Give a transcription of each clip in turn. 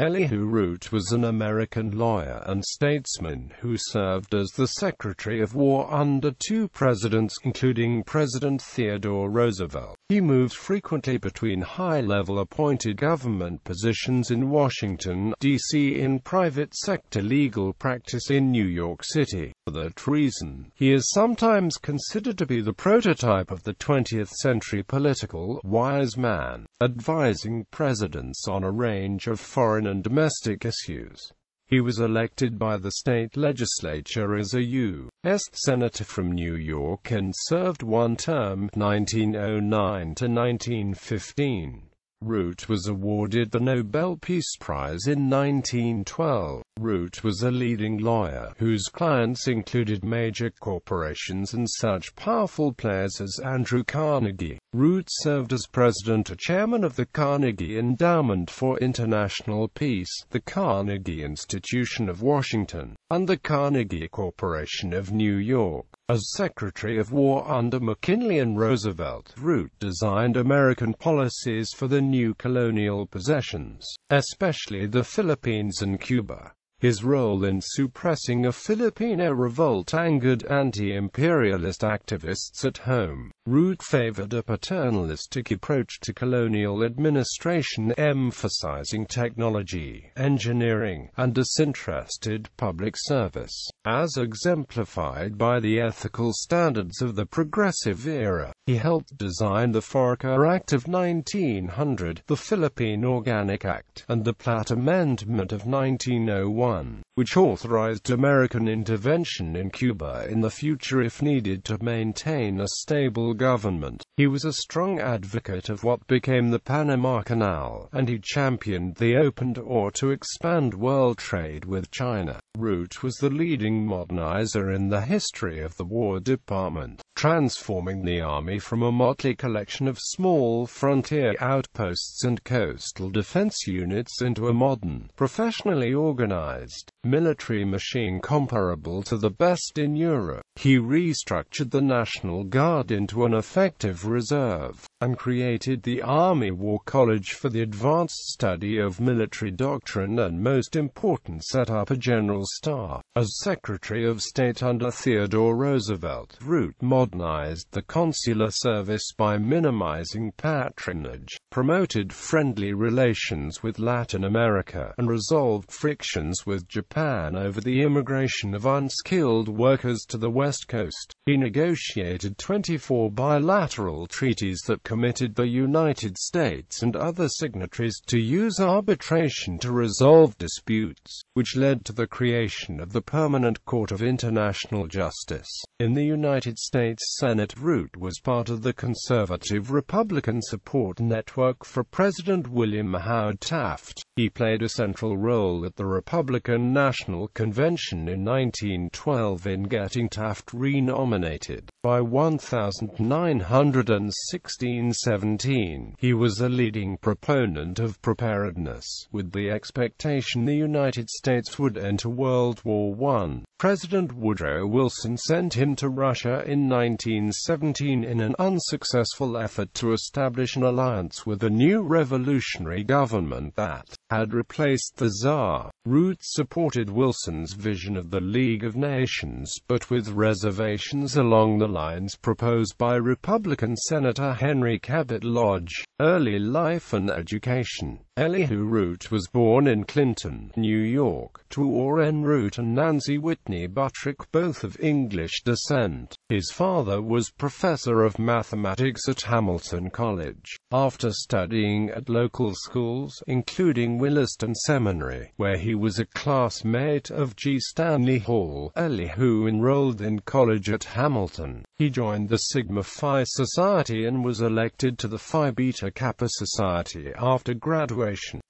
Elihu Root was an American lawyer and statesman who served as the Secretary of War under two presidents, including President Theodore Roosevelt. He moved frequently between high-level appointed government positions in Washington, D.C. in private sector legal practice in New York City. For that reason, he is sometimes considered to be the prototype of the 20th century political wise man, advising presidents on a range of foreign and domestic issues. He was elected by the state legislature as a U.S. Senator from New York and served one term, 1909 to 1915. Root was awarded the Nobel Peace Prize in 1912. Root was a leading lawyer whose clients included major corporations and such powerful players as Andrew Carnegie. Root served as president or chairman of the Carnegie Endowment for International Peace, the Carnegie Institution of Washington, and the Carnegie Corporation of New York. As Secretary of War under McKinley and Roosevelt, Root designed American policies for the new colonial possessions, especially the Philippines and Cuba. His role in suppressing a Filipino revolt angered anti-imperialist activists at home. Root favored a paternalistic approach to colonial administration, emphasizing technology, engineering, and disinterested public service, as exemplified by the ethical standards of the Progressive era. He helped design the FARCA Act of 1900, the Philippine Organic Act, and the Platt Amendment of 1901, which authorized American intervention in Cuba in the future if needed to maintain a stable government. He was a strong advocate of what became the Panama Canal, and he championed the open door to expand world trade with China. Root was the leading modernizer in the history of the War Department, transforming the Army from a motley collection of small frontier outposts and coastal defense units into a modern, professionally organized military machine comparable to the best in Europe. He restructured the National Guard into an effective reserve, and created the Army War College for the advanced study of military doctrine and, most important, set up a general staff. As Secretary of State under Theodore Roosevelt, Root modernized the consular service by minimizing patronage, promoted friendly relations with Latin America, and resolved frictions with Japan over the immigration of unskilled workers to the West Coast. He negotiated 24 bilateral treaties that committed the United States and other signatories to use arbitration to resolve disputes, which led to the creation of the Permanent Court of International Justice. In the United States Senate, Root was part of the conservative Republican support network for President William Howard Taft. He played a central role at the Republican National Convention in 1912 in getting Taft renominated. By 1916-17, he was a leading proponent of preparedness, with the expectation the United States would enter World War I. President Woodrow Wilson sent him to Russia in 1917 in an unsuccessful effort to establish an alliance with a new revolutionary government that had replaced the Tsar. Root supported Wilson's vision of the League of Nations, but with reservations along the lines proposed by Republican Senator Henry Cabot Lodge. Early life and education. Elihu Root was born in Clinton, New York, to Orrin Root and Nancy Whitney Buttrick, both of English descent. His father was professor of mathematics at Hamilton College. After studying at local schools, including Williston Seminary, where he was a classmate of G. Stanley Hall, Elihu enrolled in college at Hamilton. He joined the Sigma Phi Society and was elected to the Phi Beta Kappa Society after graduation.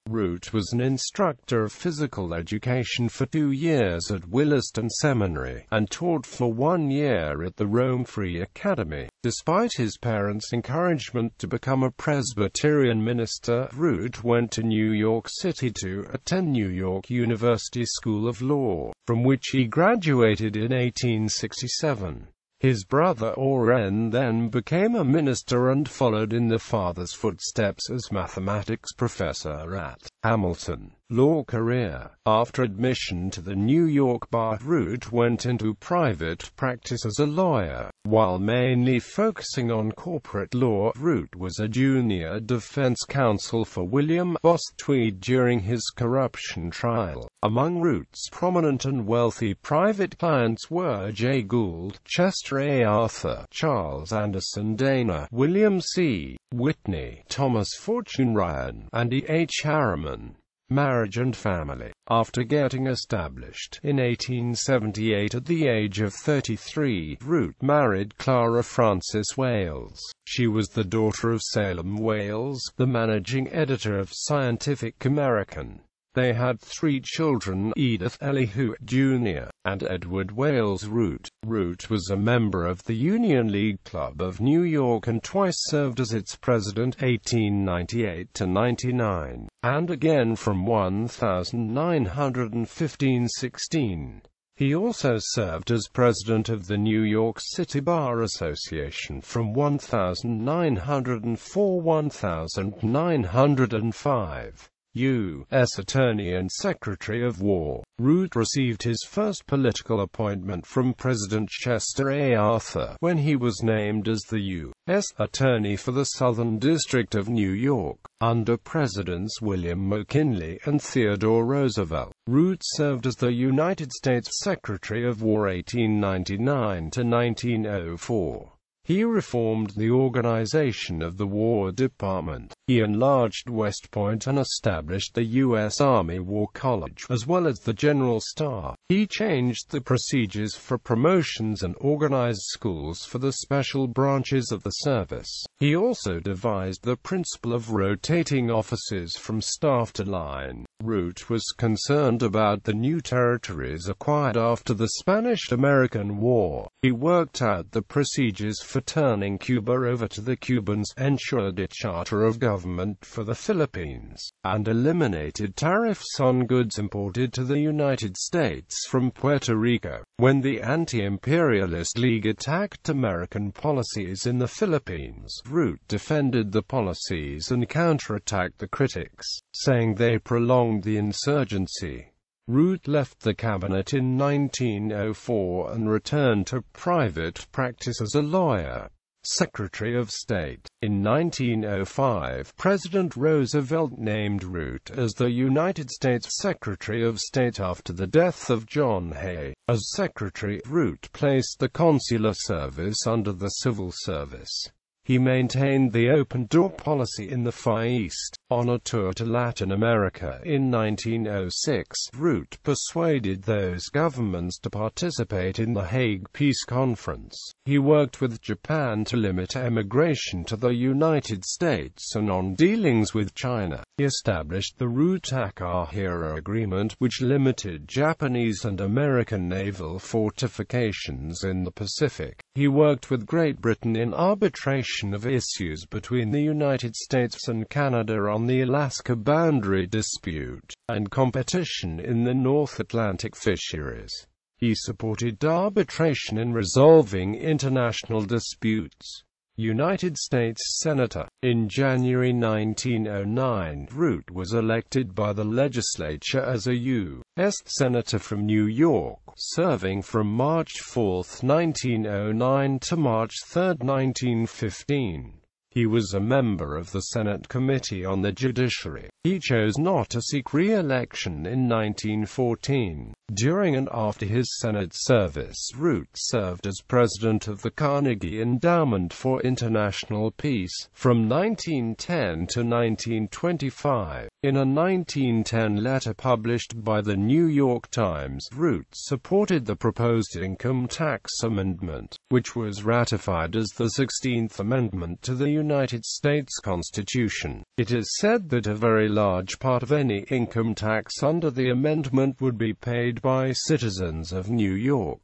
Root was an instructor of physical education for 2 years at Williston Seminary, and taught for 1 year at the Rome Free Academy. Despite his parents' encouragement to become a Presbyterian minister, Root went to New York City to attend New York University School of Law, from which he graduated in 1867. His brother Orrin then became a minister and followed in the father's footsteps as mathematics professor at Hamilton. law career. After admission to the New York bar, Root went into private practice as a lawyer. While mainly focusing on corporate law, Root was a junior defense counsel for William Boss Tweed during his corruption trial. Among Root's prominent and wealthy private clients were Jay Gould, Chester A. Arthur, Charles Anderson Dana, William C. Whitney, Thomas Fortune Ryan, and E. H. Harriman. Marriage and family. After getting established in 1878 at the age of 33, Root married Clara Frances Wales. She was the daughter of Salem Wales, the managing editor of Scientific American. They had 3 children, Edith Elihu Jr. and Edward Wales Root. Root was a member of the Union League Club of New York and twice served as its president, 1898 to 99, and again from 1915-16. He also served as president of the New York City Bar Association from 1904-1905. U.S. Attorney and Secretary of War. Root received his first political appointment from President Chester A. Arthur when he was named as the U.S. Attorney for the Southern District of New York, under Presidents William McKinley and Theodore Roosevelt. Root served as the United States Secretary of War 1899 to 1904. He reformed the organization of the War Department. He enlarged West Point and established the U.S. Army War College, as well as the General Staff. He changed the procedures for promotions and organized schools for the special branches of the service. He also devised the principle of rotating officers from staff to line. Root was concerned about the new territories acquired after the Spanish-American War. He worked out the procedures for turning Cuba over to the Cubans, ensured a charter of government for the Philippines, and eliminated tariffs on goods imported to the United States from Puerto Rico. When the Anti-Imperialist League attacked American policies in the Philippines, Root defended the policies and counterattacked the critics, saying they prolonged the insurgency. Root left the cabinet in 1904 and returned to private practice as a lawyer. Secretary of State. In 1905, President Roosevelt named Root as the United States Secretary of State after the death of John Hay. As Secretary, Root placed the consular service under the civil service. He maintained the open-door policy in the Far East. On a tour to Latin America in 1906, Root persuaded those governments to participate in the Hague Peace Conference. He worked with Japan to limit emigration to the United States and on dealings with China. He established the Root-Akahira Agreement, which limited Japanese and American naval fortifications in the Pacific. He worked with Great Britain in arbitration of issues between the United States and Canada on the Alaska boundary dispute, and competition in the North Atlantic fisheries. He supported arbitration in resolving international disputes. United States Senator. In January 1909, Root was elected by the legislature as a U.S. Senator from New York, serving from March 4, 1909 to March 3, 1915. He was a member of the Senate Committee on the Judiciary. He chose not to seek re-election in 1914. During and after his Senate service, Root served as president of the Carnegie Endowment for International Peace from 1910 to 1925. In a 1910 letter published by the New York Times, Root supported the proposed income tax amendment, which was ratified as the 16th Amendment to the United States Constitution. It is said that a very large part of any income tax under the amendment would be paid by citizens of New York.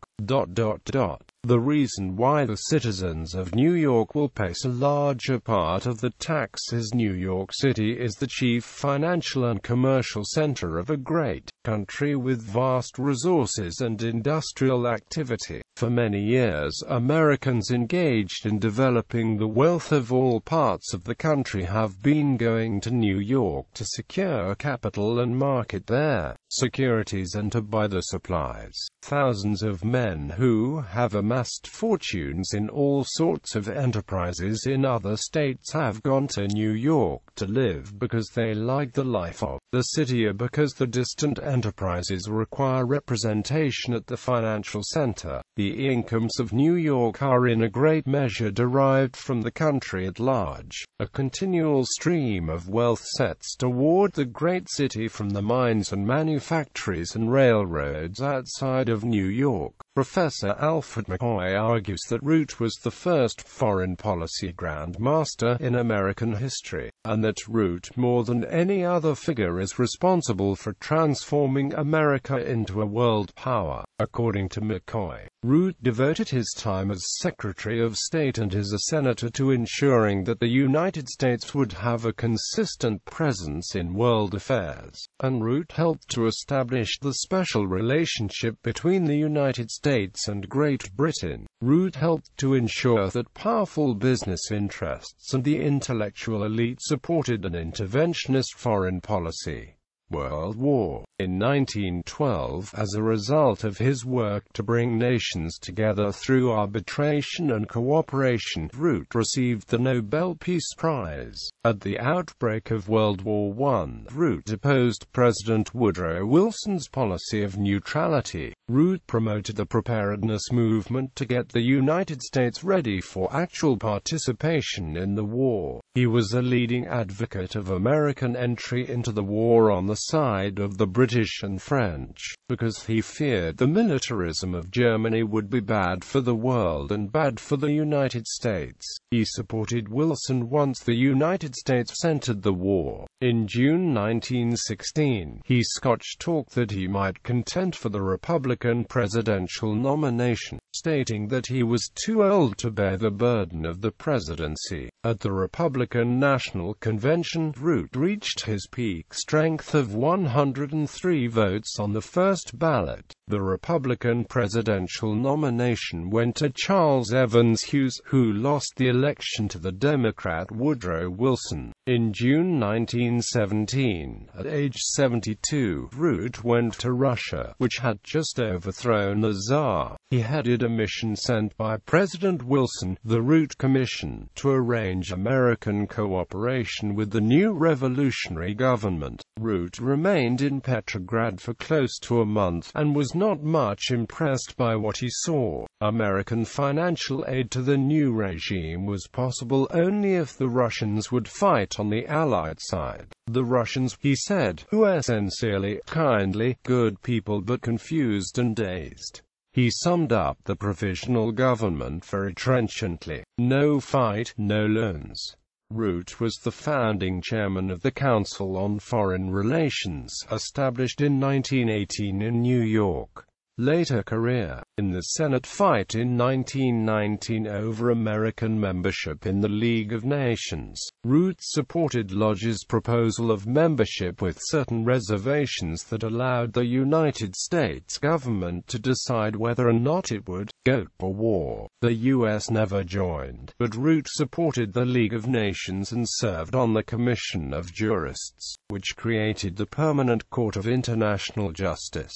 The reason why the citizens of New York will pay a larger part of the tax is New York City is the chief financial and commercial center of a great country with vast resources and industrial activity. For many years, Americans engaged in developing the wealth of all parts of the country have been going to New York to secure capital and market their securities and to buy the supplies. Thousands of men who have amassed fortunes in all sorts of enterprises in other states have gone to New York to live because they like the life of the city or because the distant enterprises require representation at the financial center. The incomes of New York are in a great measure derived from the country at large. A continual stream of wealth sets toward the great city from the mines and manufactories and railroads outside of New York. Professor Alfred McCoy argues that Root was the first foreign policy grandmaster in American history, and that Root, more than any other figure, is responsible for transforming America into a world power. According to McCoy, Root devoted his time as Secretary of State and as a senator to ensuring that the United States would have a consistent presence in world affairs, and Root helped to establish the special relationship between the United States and Great Britain. Root helped to ensure that powerful business interests and the intellectual elite supported an interventionist foreign policy. World War. In 1912, as a result of his work to bring nations together through arbitration and cooperation, Root received the Nobel Peace Prize. At the outbreak of World War I, Root opposed President Woodrow Wilson's policy of neutrality. Root promoted the preparedness movement to get the United States ready for actual participation in the war. He was a leading advocate of American entry into the war on the side of the British and French, because he feared the militarism of Germany would be bad for the world and bad for the United States. He supported Wilson once the United States entered the war. In June 1916, he Scotch talked that he might contend for the Republican presidential nomination, stating that he was too old to bear the burden of the presidency. At the Republican National Convention, Root reached his peak strength of 103 votes on the first ballot. The Republican presidential nomination went to Charles Evans Hughes, who lost the election to the Democrat Woodrow Wilson. In June 1917, at age 72, Root went to Russia, which had just overthrown the Tsar. He headed a mission sent by President Wilson, the Root Commission, to arrange American cooperation with the new revolutionary government. Root remained in Petrograd for close to a month, and was not much impressed by what he saw. American financial aid to the new regime was possible only if the Russians would fight on the Allied side. The Russians, he said, were sincerely, kindly, good people but confused and dazed. He summed up the provisional government very trenchantly: no fight, no loans. Root was the founding chairman of the Council on Foreign Relations, established in 1918 in New York. Later career in the Senate fight in 1919 over American membership in the League of Nations. Root supported Lodge's proposal of membership with certain reservations that allowed the United States government to decide whether or not it would go to war. The U.S. never joined, but Root supported the League of Nations and served on the Commission of Jurists, which created the Permanent Court of International Justice.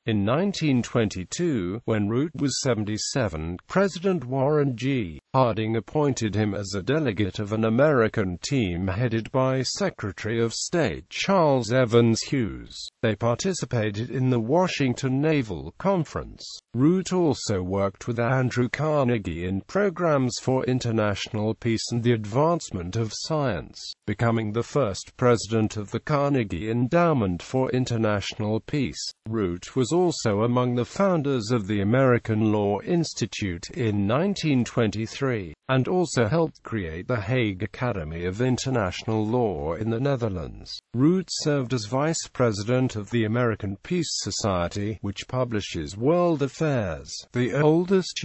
In 1922, when Root was 77, President Warren G. Harding appointed him as a delegate of an American team headed by Secretary of State Charles Evans Hughes. They participated in the Washington Naval Conference. Root also worked with Andrew Carnegie in programs for international peace and the advancement of science, becoming the first president of the Carnegie Endowment for International Peace. Root was also among the founders of the American Law Institute in 1923, and also helped create the Hague Academy of International Law in the Netherlands. Root served as vice president of the American Peace Society, which publishes World Affairs, the oldest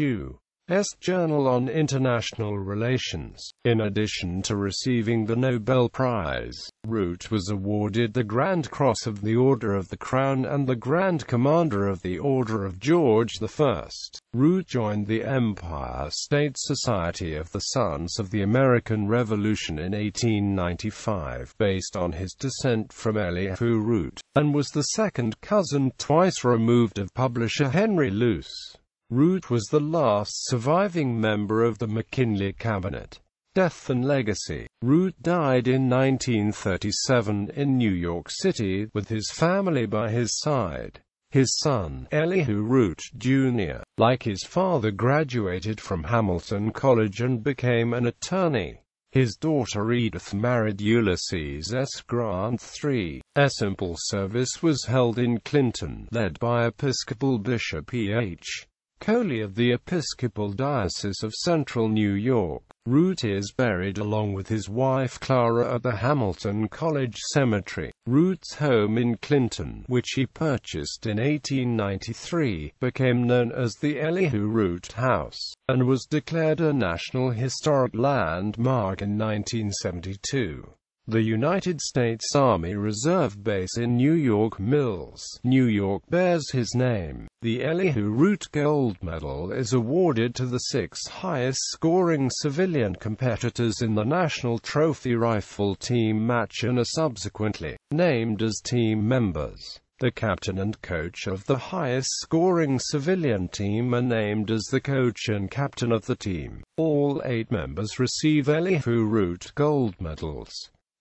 Journal on International Relations. In addition to receiving the Nobel Prize, Root was awarded the Grand Cross of the Order of the Crown and the Grand Commander of the Order of George.I. Root joined the Empire State Society of the Sons of the American Revolution in 1895, based on his descent from Elihu Root, and was the second cousin twice removed of publisher Henry Luce. Root was the last surviving member of the McKinley cabinet. Death and legacy. Root died in 1937 in New York City, with his family by his side. His son, Elihu Root, Jr., like his father, graduated from Hamilton College and became an attorney. His daughter Edith married Ulysses S. Grant III. A simple service was held in Clinton, led by Episcopal Bishop E.H. Coley of the Episcopal Diocese of Central New York. Root is buried along with his wife Clara at the Hamilton College Cemetery. Root's home in Clinton, which he purchased in 1893, became known as the Elihu Root House, and was declared a National Historic Landmark in 1972. The United States Army Reserve Base in New York Mills, New York bears his name. The Elihu Root Gold Medal is awarded to the 6 highest-scoring civilian competitors in the National Trophy Rifle Team match and are subsequently named as team members. The captain and coach of the highest-scoring civilian team are named as the coach and captain of the team. All 8 members receive Elihu Root Gold Medals.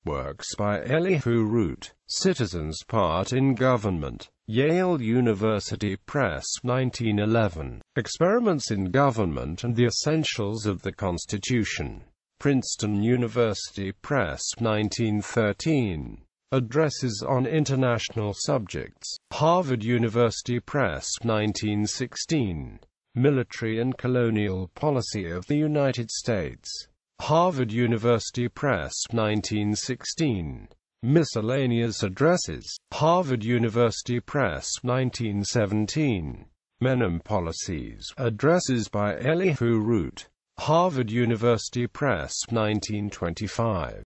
Works by Elihu Root. Citizens' Part in Government. Yale University Press, 1911. Experiments in Government and the Essentials of the Constitution. Princeton University Press, 1913. Addresses on International Subjects. Harvard University Press, 1916. Military and Colonial Policy of the United States. Harvard University Press, 1916. Miscellaneous Addresses. Harvard University Press, 1917. Men and Policies. Addresses by Elihu Root. Harvard University Press, 1925.